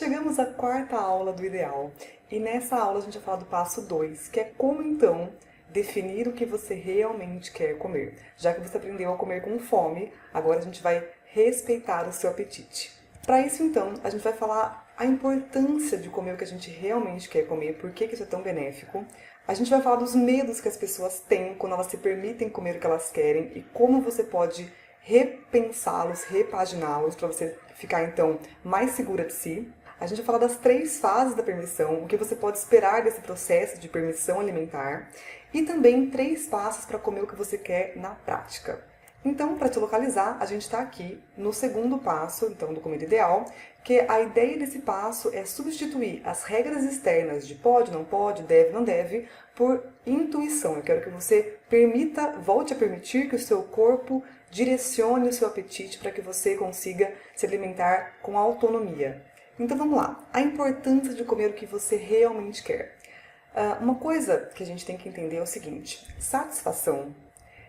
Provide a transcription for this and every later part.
Chegamos à quarta aula do ideal e nessa aula a gente vai falar do passo 2, que é como então definir o que você realmente quer comer. Já que você aprendeu a comer com fome, agora a gente vai respeitar o seu apetite. Para isso então, a gente vai falar a importância de comer o que a gente realmente quer comer, por que isso é tão benéfico. A gente vai falar dos medos que as pessoas têm quando elas se permitem comer o que elas querem e como você pode repensá-los, repaginá-los para você ficar então mais segura de si. A gente vai falar das 3 fases da permissão, o que você pode esperar desse processo de permissão alimentar e também 3 passos para comer o que você quer na prática. Então, para te localizar, a gente está aqui no segundo passo, então, do comida ideal, que a ideia desse passo é substituir as regras externas de pode, não pode, deve, não deve, por intuição. Eu quero que você volte a permitir que o seu corpo direcione o seu apetite para que você consiga se alimentar com autonomia. Então vamos lá, a importância de comer o que você realmente quer. Uma coisa que a gente tem que entender é o seguinte, satisfação,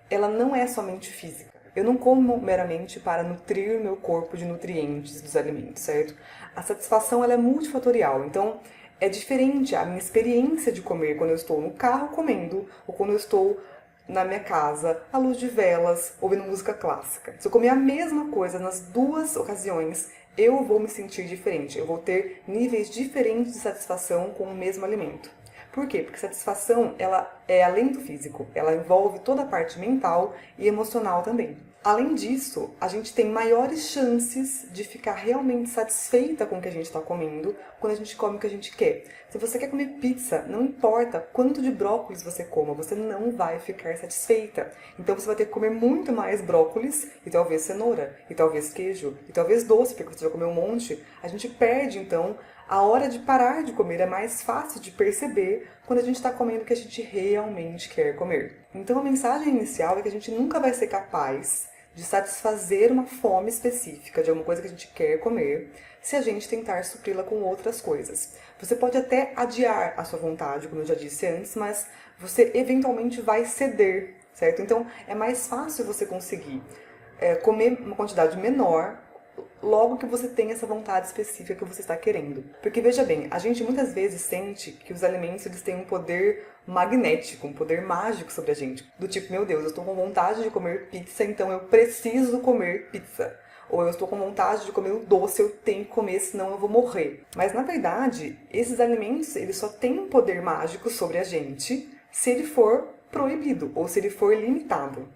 ela não é somente física. Eu não como meramente para nutrir meu corpo de nutrientes dos alimentos, certo? A satisfação ela é multifatorial, então é diferente a minha experiência de comer quando eu estou no carro comendo ou quando eu estou na minha casa, à luz de velas, ouvindo música clássica. Se eu comer a mesma coisa nas 2 ocasiões, eu vou me sentir diferente, eu vou ter níveis diferentes de satisfação com o mesmo alimento. Por quê? Porque satisfação, ela é além do físico, ela envolve toda a parte mental e emocional também. Além disso, a gente tem maiores chances de ficar realmente satisfeita com o que a gente está comendo quando a gente come o que a gente quer. Se você quer comer pizza, não importa quanto de brócolis você coma, você não vai ficar satisfeita. Então você vai ter que comer muito mais brócolis e talvez cenoura, e talvez queijo, e talvez doce, porque você já comeu um monte. A gente perde, então, a hora de parar de comer. É mais fácil de perceber quando a gente está comendo o que a gente realmente quer comer. Então a mensagem inicial é que a gente nunca vai ser capaz de satisfazer uma fome específica de alguma coisa que a gente quer comer, se a gente tentar supri-la com outras coisas. Você pode até adiar a sua vontade, como eu já disse antes, mas você eventualmente vai ceder, certo? Então é mais fácil você conseguir comer uma quantidade menor logo que você tem essa vontade específica que você está querendo. Porque veja bem, a gente muitas vezes sente que os alimentos eles têm um poder magnético, um poder mágico sobre a gente. Do tipo, meu Deus, eu estou com vontade de comer pizza, então eu preciso comer pizza. Ou eu estou com vontade de comer um doce, eu tenho que comer, senão eu vou morrer. Mas na verdade, esses alimentos eles só têm um poder mágico sobre a gente se ele for proibido ou se ele for limitado.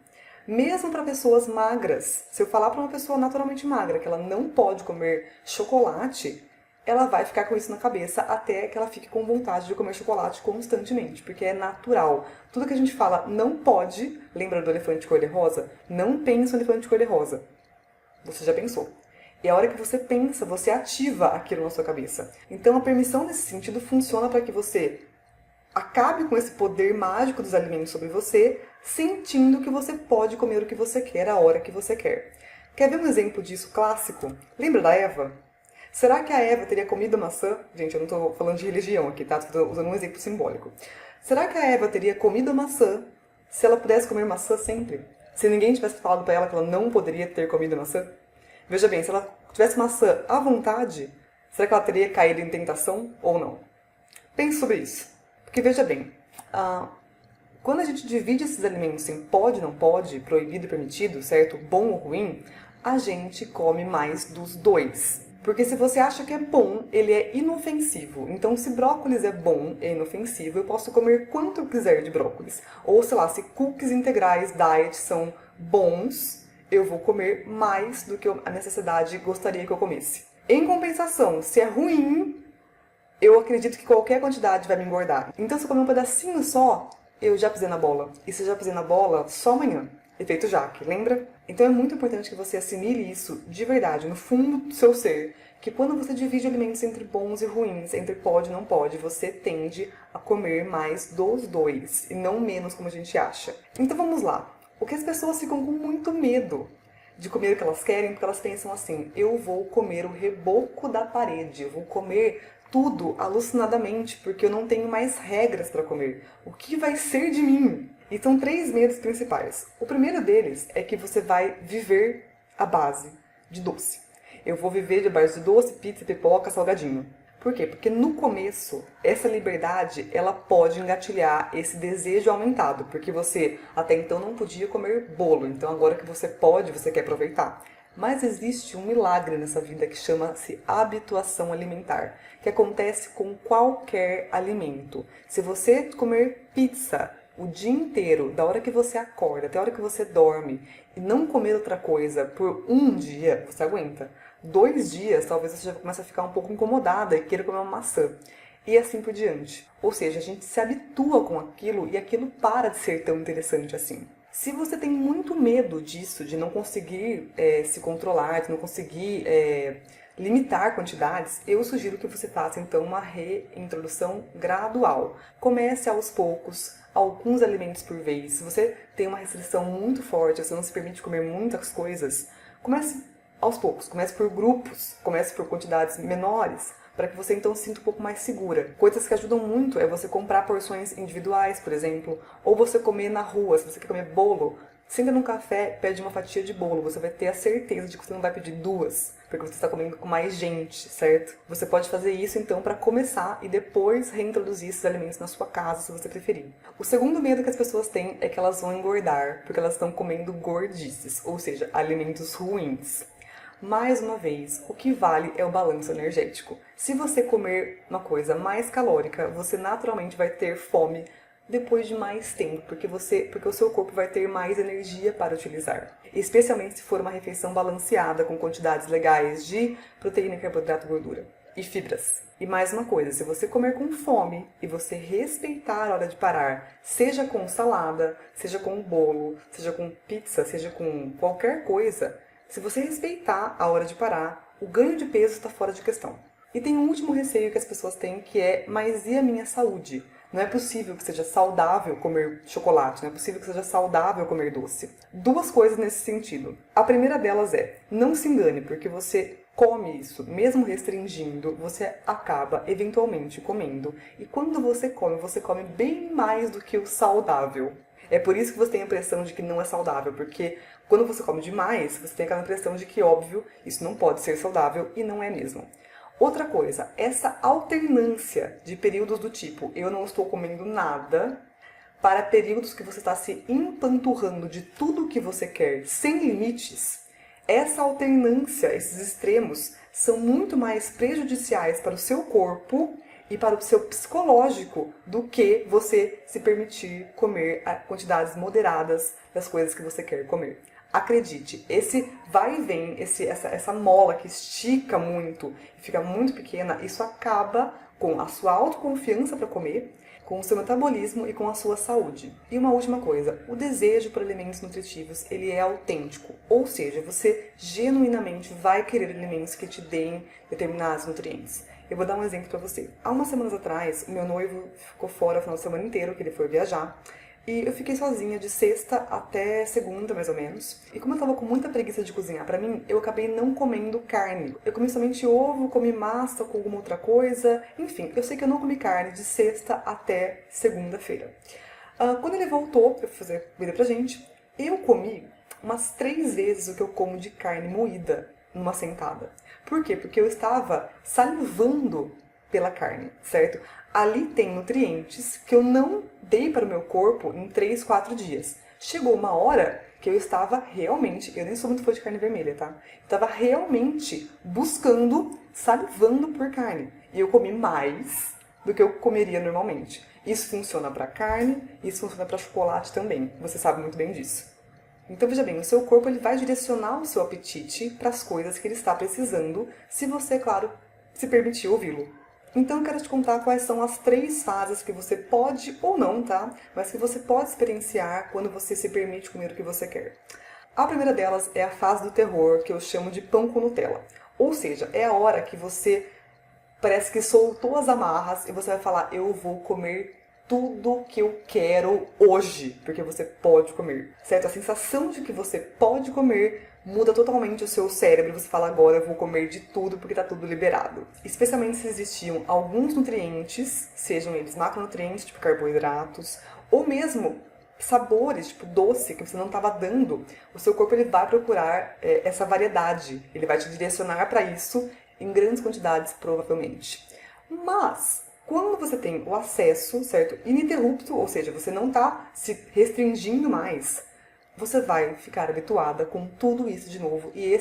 Mesmo para pessoas magras, se eu falar para uma pessoa naturalmente magra que ela não pode comer chocolate, ela vai ficar com isso na cabeça até que ela fique com vontade de comer chocolate constantemente, porque é natural. Tudo que a gente fala não pode, lembra do elefante cor-de-rosa? Não pensa no elefante cor-de-rosa. Você já pensou. E a hora que você pensa, você ativa aquilo na sua cabeça. Então a permissão nesse sentido funciona para que você acabe com esse poder mágico dos alimentos sobre você, sentindo que você pode comer o que você quer, a hora que você quer. Quer ver um exemplo disso clássico? Lembra da Eva? Será que a Eva teria comido maçã? Gente, eu não estou falando de religião aqui, tá? Estou usando um exemplo simbólico. Será que a Eva teria comido maçã se ela pudesse comer maçã sempre? Se ninguém tivesse falado para ela que ela não poderia ter comido maçã? Veja bem, se ela tivesse maçã à vontade, será que ela teria caído em tentação ou não? Pense sobre isso. Porque veja bem, quando a gente divide esses alimentos em pode, não pode, proibido e permitido, certo? Bom ou ruim, a gente come mais dos 2. Porque se você acha que é bom, ele é inofensivo. Então, se brócolis é bom, é inofensivo, eu posso comer quanto eu quiser de brócolis. Ou, sei lá, se cookies integrais diet são bons, eu vou comer mais do que a necessidade gostaria que eu comesse. Em compensação, se é ruim, eu acredito que qualquer quantidade vai me engordar. Então, se eu comer um pedacinho só, eu já pisei na bola. E se eu já pisei na bola, só amanhã. Efeito Jaque, lembra? Então é muito importante que você assimile isso de verdade, no fundo do seu ser. Que quando você divide alimentos entre bons e ruins, entre pode e não pode, você tende a comer mais dos 2, e não menos como a gente acha. Então vamos lá. O que as pessoas ficam com muito medo de comer o que elas querem, porque elas pensam assim, eu vou comer o reboco da parede, eu vou comer tudo alucinadamente, porque eu não tenho mais regras para comer. O que vai ser de mim? E são 3 medos principais. O primeiro deles é que você vai viver à base de doce. Eu vou viver de base de doce, pizza, pipoca, salgadinho. Por quê? Porque no começo, essa liberdade, ela pode engatilhar esse desejo aumentado, porque você até então não podia comer bolo, então agora que você pode, você quer aproveitar. Mas existe um milagre nessa vida que chama-se habituação alimentar, que acontece com qualquer alimento. Se você comer pizza o dia inteiro, da hora que você acorda até a hora que você dorme, e não comer outra coisa por um dia, você aguenta. 2 dias, talvez você já comece a ficar um pouco incomodada e queira comer uma maçã. E assim por diante. Ou seja, a gente se habitua com aquilo e aquilo para de ser tão interessante assim. Se você tem muito medo disso, de não conseguir se controlar, de não conseguir limitar quantidades, eu sugiro que você faça então uma reintrodução gradual. Comece aos poucos, alguns alimentos por vez. Se você tem uma restrição muito forte, você não se permite comer muitas coisas, comece aos poucos, comece por grupos, comece por quantidades menores, para que você então se sinta um pouco mais segura. Coisas que ajudam muito é você comprar porções individuais, por exemplo, ou você comer na rua. Se você quer comer bolo, senta num café, pede uma fatia de bolo. Você vai ter a certeza de que você não vai pedir duas, porque você está comendo com mais gente, certo? Você pode fazer isso então para começar e depois reintroduzir esses alimentos na sua casa, se você preferir. O segundo medo que as pessoas têm é que elas vão engordar, porque elas estão comendo gordices, ou seja, alimentos ruins. Mais uma vez, o que vale é o balanço energético. Se você comer uma coisa mais calórica, você naturalmente vai ter fome depois de mais tempo, porque o seu corpo vai ter mais energia para utilizar. Especialmente se for uma refeição balanceada, com quantidades legais de proteína, carboidrato, gordura e fibras. E mais uma coisa, se você comer com fome e você respeitar a hora de parar, seja com salada, seja com bolo, seja com pizza, seja com qualquer coisa, se você respeitar a hora de parar, o ganho de peso está fora de questão. E tem um último receio que as pessoas têm, que é, mas e a minha saúde? Não é possível que seja saudável comer chocolate, não é possível que seja saudável comer doce. Duas coisas nesse sentido. A primeira delas é, não se engane, porque você come isso, mesmo restringindo, você acaba eventualmente comendo. E quando você come bem mais do que o saudável. É por isso que você tem a impressão de que não é saudável, porque quando você come demais, você tem aquela impressão de que, óbvio, isso não pode ser saudável e não é mesmo. Outra coisa, essa alternância de períodos do tipo eu não estou comendo nada, para períodos que você está se empanturrando de tudo o que você quer, sem limites, essa alternância, esses extremos, são muito mais prejudiciais para o seu corpo e para o seu psicológico do que você se permitir comer quantidades moderadas das coisas que você quer comer. Acredite, esse vai e vem, essa mola que estica muito e fica muito pequena, isso acaba com a sua autoconfiança para comer, com o seu metabolismo e com a sua saúde. E uma última coisa, o desejo por alimentos nutritivos, ele é autêntico, ou seja, você genuinamente vai querer alimentos que te deem determinados nutrientes. Eu vou dar um exemplo para você. Há umas semanas atrás, o meu noivo ficou fora o final de semana inteiro, que ele foi viajar, e eu fiquei sozinha de sexta até segunda, mais ou menos. E como eu tava com muita preguiça de cozinhar pra mim, eu acabei não comendo carne. Eu comi somente ovo, comi massa com alguma outra coisa. Enfim, eu sei que eu não comi carne de sexta até segunda-feira. Quando ele voltou pra fazer comida pra gente, eu comi umas 3 vezes o que eu como de carne moída numa sentada. Por quê? Porque eu estava salivando pela carne, certo? Ali tem nutrientes que eu não dei para o meu corpo em 3, 4 dias. Chegou uma hora que eu estava realmente, eu nem sou muito fã de carne vermelha, tá? Eu estava realmente buscando, salivando por carne. E eu comi mais do que eu comeria normalmente. Isso funciona para carne, isso funciona para chocolate também. Você sabe muito bem disso. Então veja bem, o seu corpo ele vai direcionar o seu apetite para as coisas que ele está precisando, se você, claro, se permitir ouvi-lo. Então eu quero te contar quais são as 3 fases que você pode, ou não, tá? Mas que você pode experienciar quando você se permite comer o que você quer. A primeira delas é a fase do terror, que eu chamo de pão com Nutella. Ou seja, é a hora que você parece que soltou as amarras e você vai falar, eu vou comer tudo que eu quero hoje, porque você pode comer, certo? A sensação de que você pode comer muda totalmente o seu cérebro. Você fala, agora eu vou comer de tudo porque tá tudo liberado. Especialmente se existiam alguns nutrientes, sejam eles macronutrientes, tipo carboidratos, ou mesmo sabores, tipo doce, que você não estava dando, o seu corpo ele vai procurar essa variedade. Ele vai te direcionar para isso em grandes quantidades, provavelmente. Mas, quando você tem o acesso, certo, ininterrupto, ou seja, você não está se restringindo mais, você vai ficar habituada com tudo isso de novo. E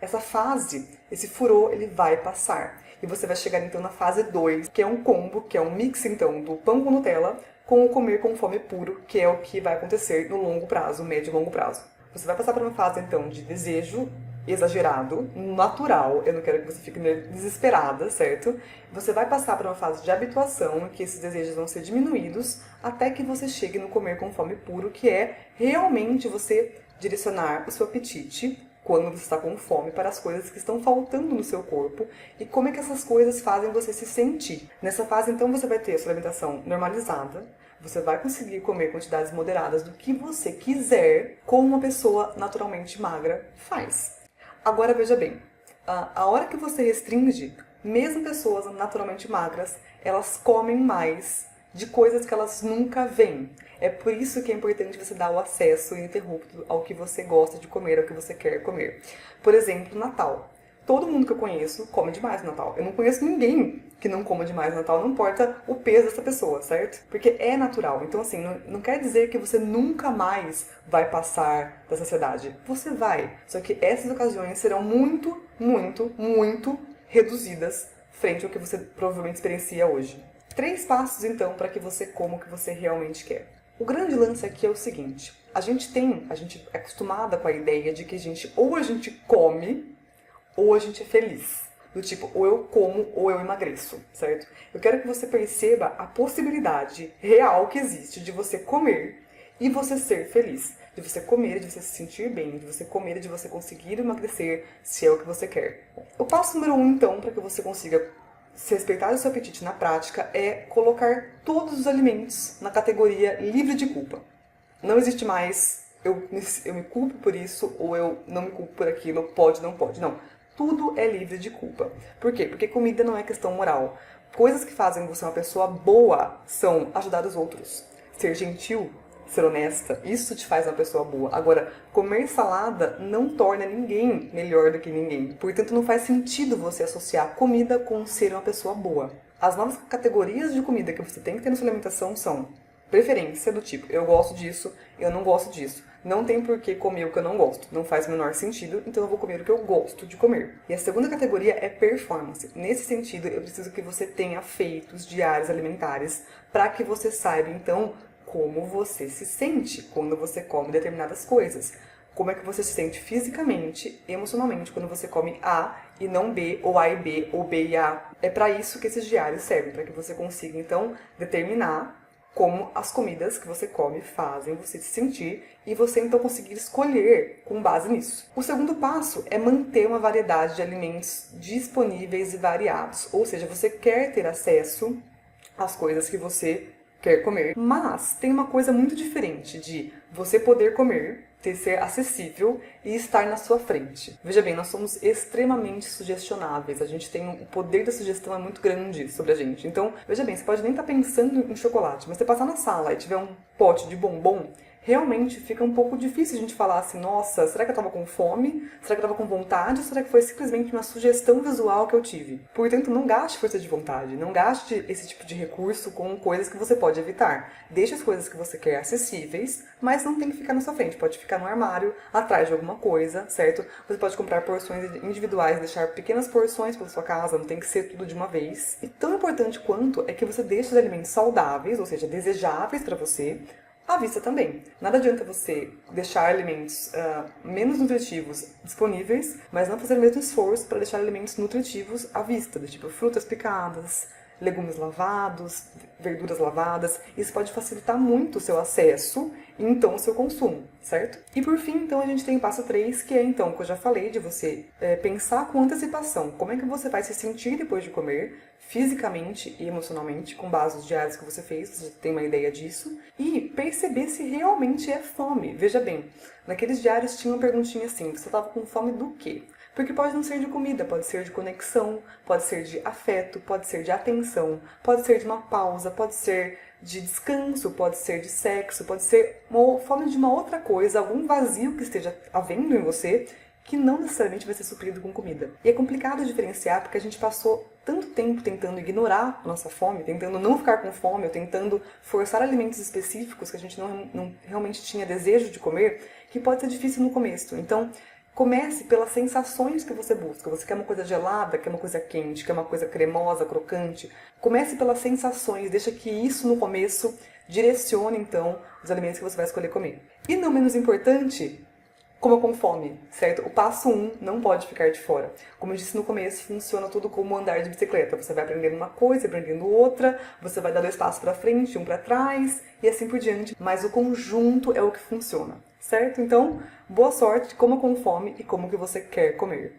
essa fase, esse furor, ele vai passar. E você vai chegar então na fase 2, que é um combo, que é um mix então do pão com Nutella com o comer com fome puro, que é o que vai acontecer no longo prazo, médio e longo prazo. Você vai passar por uma fase então de desejo exagerado, natural, eu não quero que você fique desesperada, certo? Você vai passar por uma fase de habituação, em que esses desejos vão ser diminuídos, até que você chegue no comer com fome puro, que é realmente você direcionar o seu apetite, quando você está com fome, para as coisas que estão faltando no seu corpo e como é que essas coisas fazem você se sentir. Nessa fase, então, você vai ter a sua alimentação normalizada, você vai conseguir comer quantidades moderadas do que você quiser, como uma pessoa naturalmente magra faz. Agora, veja bem, a hora que você restringe, mesmo pessoas naturalmente magras, elas comem mais de coisas que elas nunca veem. É por isso que é importante você dar o acesso ininterrupto ao que você gosta de comer, ao que você quer comer. Por exemplo, Natal. Todo mundo que eu conheço come demais no Natal. Eu não conheço ninguém que não coma demais no Natal, não importa o peso dessa pessoa, certo? Porque é natural. Então, assim, não quer dizer que você nunca mais vai passar da saciedade. Você vai. Só que essas ocasiões serão muito, muito, muito reduzidas frente ao que você provavelmente experiencia hoje. 3 passos, então, para que você coma o que você realmente quer. O grande lance aqui é o seguinte, a gente é acostumada com a ideia de que ou a gente come, ou a gente é feliz. Do tipo, ou eu como, ou eu emagreço, certo? Eu quero que você perceba a possibilidade real que existe de você comer e você ser feliz. De você comer, de você se sentir bem, de você comer, de você conseguir emagrecer, se é o que você quer. O passo número 1, então, para que você consiga se respeitar o seu apetite na prática é colocar todos os alimentos na categoria livre de culpa. Não existe mais eu me culpo por isso ou eu não me culpo por aquilo, pode, não pode. Não, tudo é livre de culpa. Por quê? Porque comida não é questão moral. Coisas que fazem você uma pessoa boa são ajudar os outros, ser gentil, ser honesta, isso te faz uma pessoa boa. Agora, comer salada não torna ninguém melhor do que ninguém. Portanto, não faz sentido você associar comida com ser uma pessoa boa. As novas categorias de comida que você tem que ter na sua alimentação são preferência, do tipo, eu gosto disso, eu não gosto disso. Não tem por que comer o que eu não gosto. Não faz o menor sentido, então eu vou comer o que eu gosto de comer. E a segunda categoria é performance. Nesse sentido, eu preciso que você tenha feitos diários alimentares para que você saiba, então, como você se sente quando você come determinadas coisas. Como é que você se sente fisicamente, emocionalmente, quando você come A e não B, ou A e B, ou B e A. É para isso que esses diários servem, para que você consiga, então, determinar como as comidas que você come fazem você se sentir e você então conseguir escolher com base nisso. O segundo passo é manter uma variedade de alimentos disponíveis e variados, ou seja, você quer ter acesso às coisas que você quer comer, mas tem uma coisa muito diferente de você poder comer, ter ser acessível e estar na sua frente. Veja bem, nós somos extremamente sugestionáveis, a gente tem o poder da sugestão é muito grande sobre a gente. Então, veja bem, você pode nem estar pensando em chocolate, mas você passar na sala e tiver um pote de bombom, realmente fica um pouco difícil a gente falar assim, nossa, será que eu tava com fome? Será que eu tava com vontade? Ou será que foi simplesmente uma sugestão visual que eu tive? Portanto, não gaste força de vontade, não gaste esse tipo de recurso com coisas que você pode evitar. Deixe as coisas que você quer acessíveis, mas não tem que ficar na sua frente, pode ficar no armário, atrás de alguma coisa, certo? Você pode comprar porções individuais, deixar pequenas porções pela sua casa, não tem que ser tudo de uma vez. E tão importante quanto é que você deixe os alimentos saudáveis, ou seja, desejáveis para você, à vista também. Nada adianta você deixar alimentos menos nutritivos disponíveis, mas não fazer o mesmo esforço para deixar alimentos nutritivos à vista, do tipo frutas picadas, legumes lavados, verduras lavadas. Isso pode facilitar muito o seu acesso e então o seu consumo, certo? E por fim, então, a gente tem o passo 3, que é então, que eu já falei, de você pensar com antecipação como é que você vai se sentir depois de comer, fisicamente e emocionalmente, com base nos diários que você fez, você tem uma ideia disso, e perceber se realmente é fome. Veja bem, naqueles diários tinha uma perguntinha assim, você estava com fome do quê? Porque pode não ser de comida, pode ser de conexão, pode ser de afeto, pode ser de atenção, pode ser de uma pausa, pode ser de descanso, pode ser de sexo, pode ser uma fome de uma outra coisa, algum vazio que esteja havendo em você, que não necessariamente vai ser suprido com comida. E é complicado diferenciar porque a gente passou tanto tempo tentando ignorar a nossa fome, tentando não ficar com fome, ou tentando forçar alimentos específicos que a gente não realmente tinha desejo de comer, que pode ser difícil no começo. Então, comece pelas sensações que você busca. Você quer uma coisa gelada, quer uma coisa quente, quer uma coisa cremosa, crocante. Comece pelas sensações, deixa que isso no começo direcione, então, os alimentos que você vai escolher comer. E não menos importante, coma com fome, certo? O passo 1 não pode ficar de fora. Como eu disse no começo, funciona tudo como andar de bicicleta. Você vai aprendendo uma coisa, aprendendo outra, você vai dar 2 passos para frente, 1 para trás e assim por diante. Mas o conjunto é o que funciona, certo? Então, boa sorte, coma com fome e como que você quer comer.